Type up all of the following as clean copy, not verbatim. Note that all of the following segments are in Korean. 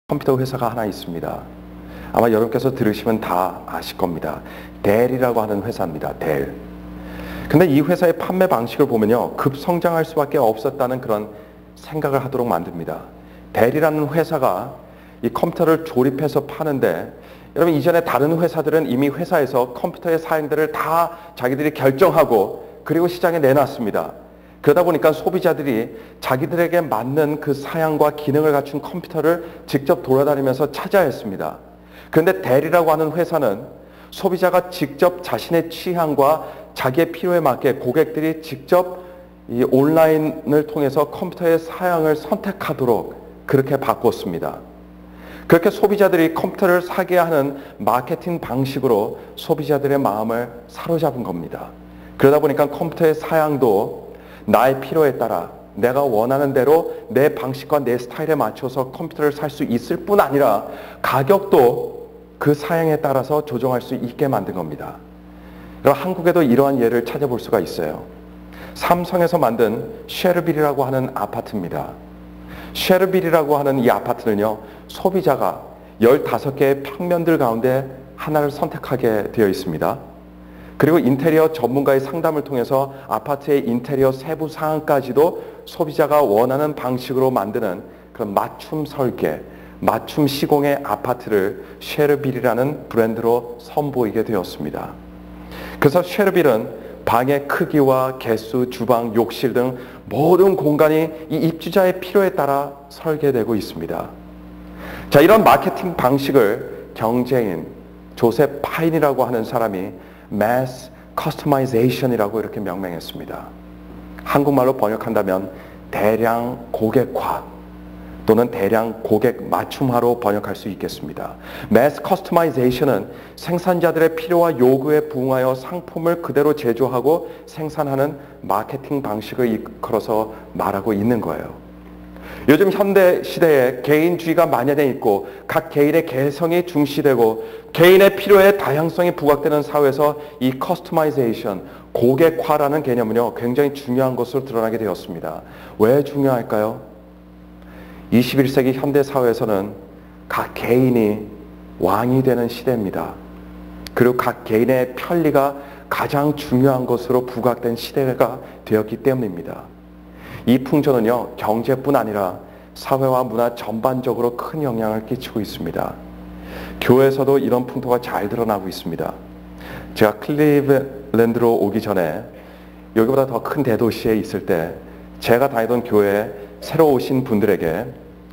컴퓨터 회사가 하나 있습니다. 아마 여러분께서 들으시면 다 아실 겁니다. 델이라고 하는 회사입니다. 델. 근데 이 회사의 판매 방식을 보면요, 급성장할 수밖에 없었다는 그런 생각을 하도록 만듭니다. 델이라는 회사가 이 컴퓨터를 조립해서 파는데, 여러분 이전에 다른 회사들은 이미 회사에서 컴퓨터의 사양들을 다 자기들이 결정하고 그리고 시장에 내놨습니다. 그러다 보니까 소비자들이 자기들에게 맞는 그 사양과 기능을 갖춘 컴퓨터를 직접 돌아다니면서 찾아야 했습니다. 그런데 델이라고 하는 회사는 소비자가 직접 자신의 취향과 자기의 필요에 맞게 고객들이 직접 이 온라인을 통해서 컴퓨터의 사양을 선택하도록 그렇게 바꿨습니다. 그렇게 소비자들이 컴퓨터를 사게 하는 마케팅 방식으로 소비자들의 마음을 사로잡은 겁니다. 그러다 보니까 컴퓨터의 사양도 나의 필요에 따라 내가 원하는 대로 내 방식과 내 스타일에 맞춰서 컴퓨터를 살 수 있을 뿐 아니라 가격도 그 사양에 따라서 조정할 수 있게 만든 겁니다. 그럼 한국에도 이러한 예를 찾아볼 수가 있어요. 삼성에서 만든 쉐르빌이라고 하는 아파트입니다. 쉐르빌이라고 하는 이 아파트는요, 소비자가 15개의 평면들 가운데 하나를 선택하게 되어 있습니다. 그리고 인테리어 전문가의 상담을 통해서 아파트의 인테리어 세부 사항까지도 소비자가 원하는 방식으로 만드는 그런 맞춤 설계, 맞춤 시공의 아파트를 쉐르빌이라는 브랜드로 선보이게 되었습니다. 그래서 쉐르빌은 방의 크기와 개수, 주방, 욕실 등 모든 공간이 이 입주자의 필요에 따라 설계되고 있습니다. 자, 이런 마케팅 방식을 경제인 조셉 파인이라고 하는 사람이 Mass Customization이라고 이렇게 명명했습니다. 한국말로 번역한다면 대량 고객화 또는 대량 고객 맞춤화로 번역할 수 있겠습니다. Mass Customization은 생산자들의 필요와 요구에 부응하여 상품을 그대로 제조하고 생산하는 마케팅 방식을 이끌어서 말하고 있는 거예요. 요즘 현대 시대에 개인주의가 만연해 있고 각 개인의 개성이 중시되고 개인의 필요에 다양성이 부각되는 사회에서 이 커스터마이제이션, 고객화라는 개념은요, 굉장히 중요한 것으로 드러나게 되었습니다. 왜 중요할까요? 21세기 현대 사회에서는 각 개인이 왕이 되는 시대입니다. 그리고 각 개인의 편리가 가장 중요한 것으로 부각된 시대가 되었기 때문입니다. 이 풍조는요, 경제뿐 아니라 사회와 문화 전반적으로 큰 영향을 끼치고 있습니다. 교회에서도 이런 풍토가 잘 드러나고 있습니다. 제가 클리블랜드로 오기 전에 여기보다 더 큰 대도시에 있을 때 제가 다니던 교회에 새로 오신 분들에게,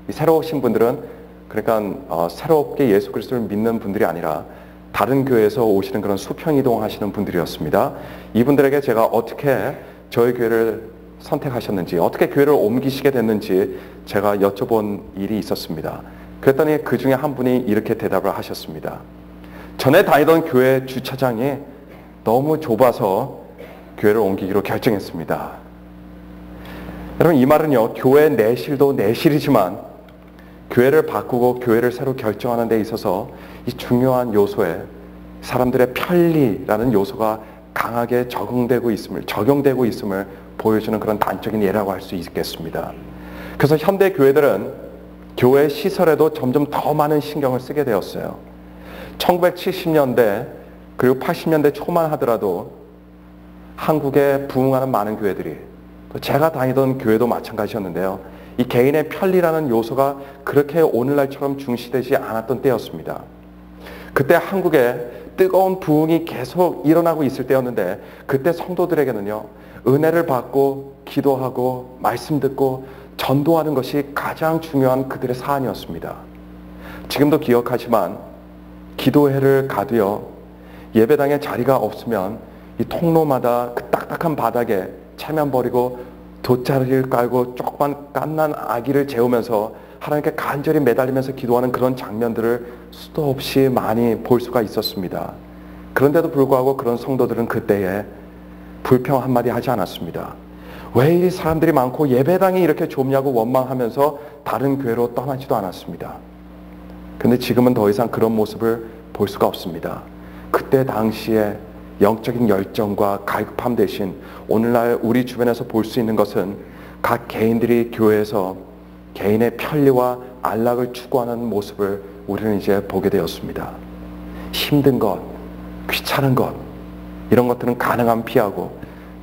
새로 오신 분들은 그러니까 새롭게 예수 그리스도를 믿는 분들이 아니라 다른 교회에서 오시는 그런 수평 이동하시는 분들이었습니다. 이분들에게 제가 어떻게 저희 교회를 선택하셨는지, 어떻게 교회를 옮기시게 됐는지 제가 여쭤본 일이 있었습니다. 그랬더니 그 중에 한 분이 이렇게 대답을 하셨습니다. 전에 다니던 교회 주차장이 너무 좁아서 교회를 옮기기로 결정했습니다. 여러분, 이 말은요, 교회 내실도 내실이지만 교회를 바꾸고 교회를 새로 결정하는 데 있어서 이 중요한 요소에 사람들의 편리라는 요소가 강하게 적용되고 있음을 보여주는 그런 단적인 예라고 할 수 있겠습니다. 그래서 현대 교회들은 교회 시설에도 점점 더 많은 신경을 쓰게 되었어요. 1970년대 그리고 80년대 초만 하더라도 한국에 부흥하는 많은 교회들이, 또 제가 다니던 교회도 마찬가지였는데요, 이 개인의 편리라는 요소가 그렇게 오늘날처럼 중시되지 않았던 때였습니다. 그때 한국에 뜨거운 부흥이 계속 일어나고 있을 때였는데, 그때 성도들에게는요, 은혜를 받고 기도하고 말씀 듣고 전도하는 것이 가장 중요한 그들의 사안이었습니다. 지금도 기억하지만 기도회를 가도요, 예배당에 자리가 없으면 이 통로마다 그 딱딱한 바닥에 체면 버리고 돗자리를 깔고 조그만 갓난 아기를 재우면서 하나님께 간절히 매달리면서 기도하는 그런 장면들을 수도 없이 많이 볼 수가 있었습니다. 그런데도 불구하고 그런 성도들은 그때에 불평 한마디 하지 않았습니다. 왜 이 사람들이 많고 예배당이 이렇게 좁냐고 원망하면서 다른 교회로 떠나지도 않았습니다. 근데 지금은 더 이상 그런 모습을 볼 수가 없습니다. 그때 당시에 영적인 열정과 갈급함 대신 오늘날 우리 주변에서 볼 수 있는 것은 각 개인들이 교회에서 개인의 편리와 안락을 추구하는 모습을 우리는 이제 보게 되었습니다. 힘든 것, 귀찮은 것, 이런 것들은 가능하면 피하고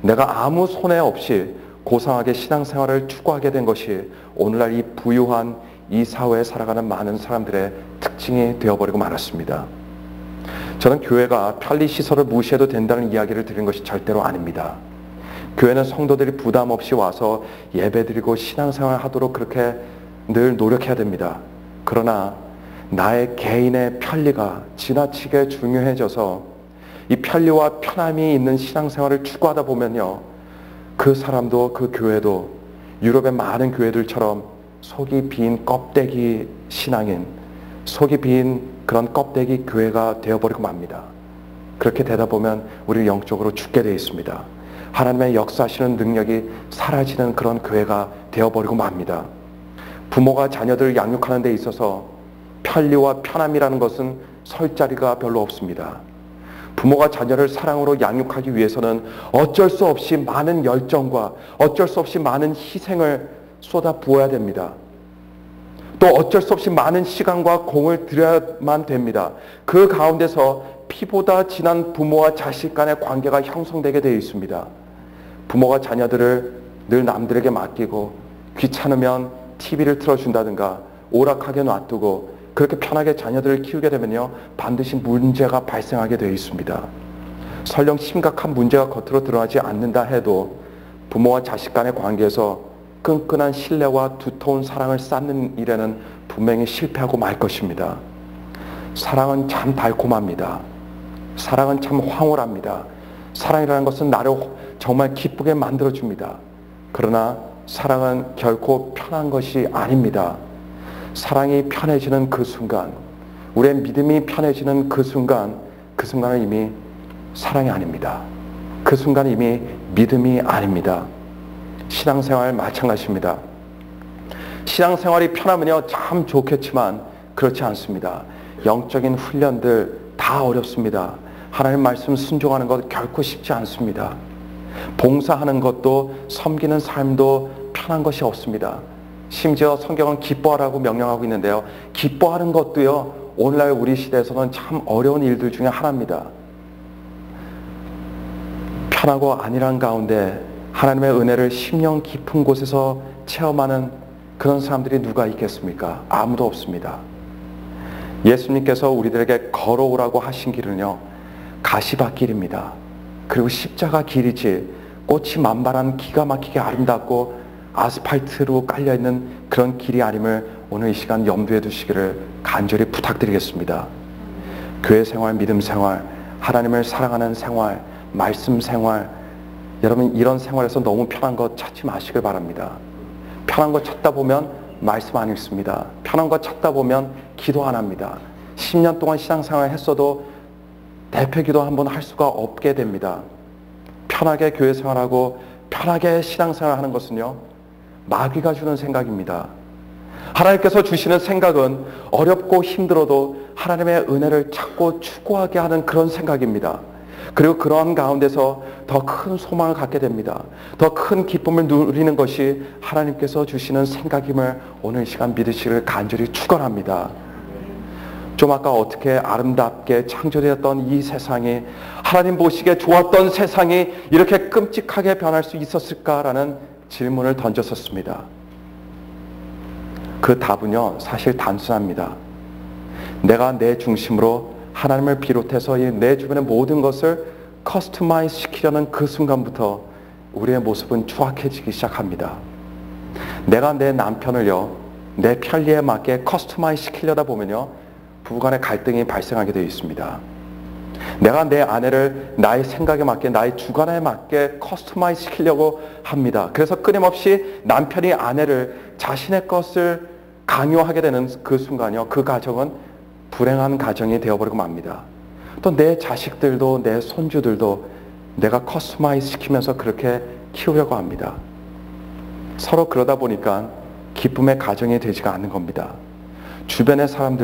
내가 아무 손해 없이 고상하게 신앙생활을 추구하게 된 것이 오늘날 이 부유한 이 사회에 살아가는 많은 사람들의 특징이 되어버리고 말았습니다. 저는 교회가 편리시설을 무시해도 된다는 이야기를 드린 것이 절대로 아닙니다. 교회는 성도들이 부담 없이 와서 예배드리고 신앙생활 하도록 그렇게 늘 노력해야 됩니다. 그러나 나의 개인의 편리가 지나치게 중요해져서 이 편리와 편함이 있는 신앙생활을 추구하다 보면요, 그 사람도 그 교회도 유럽의 많은 교회들처럼 속이 빈 껍데기 신앙인, 속이 빈 그런 껍데기 교회가 되어버리고 맙니다. 그렇게 되다 보면 우리 영적으로 죽게 되어 있습니다. 하나님의 역사하시는 능력이 사라지는 그런 교회가 되어버리고 맙니다. 부모가 자녀들을 양육하는 데 있어서 편리와 편함이라는 것은 설 자리가 별로 없습니다. 부모가 자녀를 사랑으로 양육하기 위해서는 어쩔 수 없이 많은 열정과 어쩔 수 없이 많은 희생을 쏟아 부어야 됩니다. 또 어쩔 수 없이 많은 시간과 공을 들여야만 됩니다. 그 가운데서 피보다 진한 부모와 자식 간의 관계가 형성되게 되어 있습니다. 부모가 자녀들을 늘 남들에게 맡기고 귀찮으면 TV를 틀어준다든가 오락하게 놔두고 그렇게 편하게 자녀들을 키우게 되면요, 반드시 문제가 발생하게 되어 있습니다. 설령 심각한 문제가 겉으로 드러나지 않는다 해도 부모와 자식 간의 관계에서 끈끈한 신뢰와 두터운 사랑을 쌓는 일에는 분명히 실패하고 말 것입니다. 사랑은 참 달콤합니다. 사랑은 참 황홀합니다. 사랑이라는 것은 나를 정말 기쁘게 만들어줍니다. 그러나 사랑은 결코 편한 것이 아닙니다. 사랑이 편해지는 그 순간, 우리의 믿음이 편해지는 그 순간은 이미 사랑이 아닙니다. 그 순간은 이미 믿음이 아닙니다. 신앙생활 마찬가지입니다. 신앙생활이 편하면요, 참 좋겠지만 그렇지 않습니다. 영적인 훈련들 다 어렵습니다. 하나님 말씀 순종하는 것 결코 쉽지 않습니다. 봉사하는 것도 섬기는 삶도 편한 것이 없습니다. 심지어 성경은 기뻐하라고 명령하고 있는데요, 기뻐하는 것도요, 오늘날 우리 시대에서는 참 어려운 일들 중에 하나입니다. 편하고 안일한 가운데 하나님의 은혜를 심령 깊은 곳에서 체험하는 그런 사람들이 누가 있겠습니까? 아무도 없습니다. 예수님께서 우리들에게 걸어오라고 하신 길은요, 가시밭길입니다. 그리고 십자가 길이지 꽃이 만발한 기가 막히게 아름답고 아스팔트로 깔려있는 그런 길이 아님을 오늘 이 시간 염두에 두시기를 간절히 부탁드리겠습니다. 교회 생활, 믿음 생활, 하나님을 사랑하는 생활, 말씀 생활, 여러분 이런 생활에서 너무 편한 것 찾지 마시길 바랍니다. 편한 것 찾다 보면 말씀 안 읽습니다. 편한 것 찾다 보면 기도 안 합니다. 10년 동안 신앙생활 했어도 대표기도 한번 할 수가 없게 됩니다. 편하게 교회 생활하고 편하게 신앙생활 하는 것은요, 마귀가 주는 생각입니다. 하나님께서 주시는 생각은 어렵고 힘들어도 하나님의 은혜를 찾고 추구하게 하는 그런 생각입니다. 그리고 그러한 가운데서 더 큰 소망을 갖게 됩니다. 더 큰 기쁨을 누리는 것이 하나님께서 주시는 생각임을 오늘 이 시간 믿으시기를 간절히 축원합니다. 좀 아까 어떻게 아름답게 창조되었던 이 세상이, 하나님 보시기에 좋았던 세상이 이렇게 끔찍하게 변할 수 있었을까라는 질문을 던졌었습니다. 그 답은요, 사실 단순합니다. 내가 내 중심으로 하나님을 비롯해서 내 주변의 모든 것을 커스터마이즈 시키려는 그 순간부터 우리의 모습은 추악해지기 시작합니다. 내가 내 남편을요, 내 편리에 맞게 커스터마이즈 시키려다 보면요, 부부간의 갈등이 발생하게 되어 있습니다. 내가 내 아내를 나의 생각에 맞게, 나의 주관에 맞게 커스터마이즈 시키려고 합니다. 그래서 끊임없이 남편이 아내를 자신의 것을 강요하게 되는 그 순간이요, 그 가정은 불행한 가정이 되어버리고 맙니다. 또 내 자식들도 내 손주들도 내가 커스터마이즈 시키면서 그렇게 키우려고 합니다. 서로 그러다 보니까 기쁨의 가정이 되지가 않는 겁니다. 주변의 사람들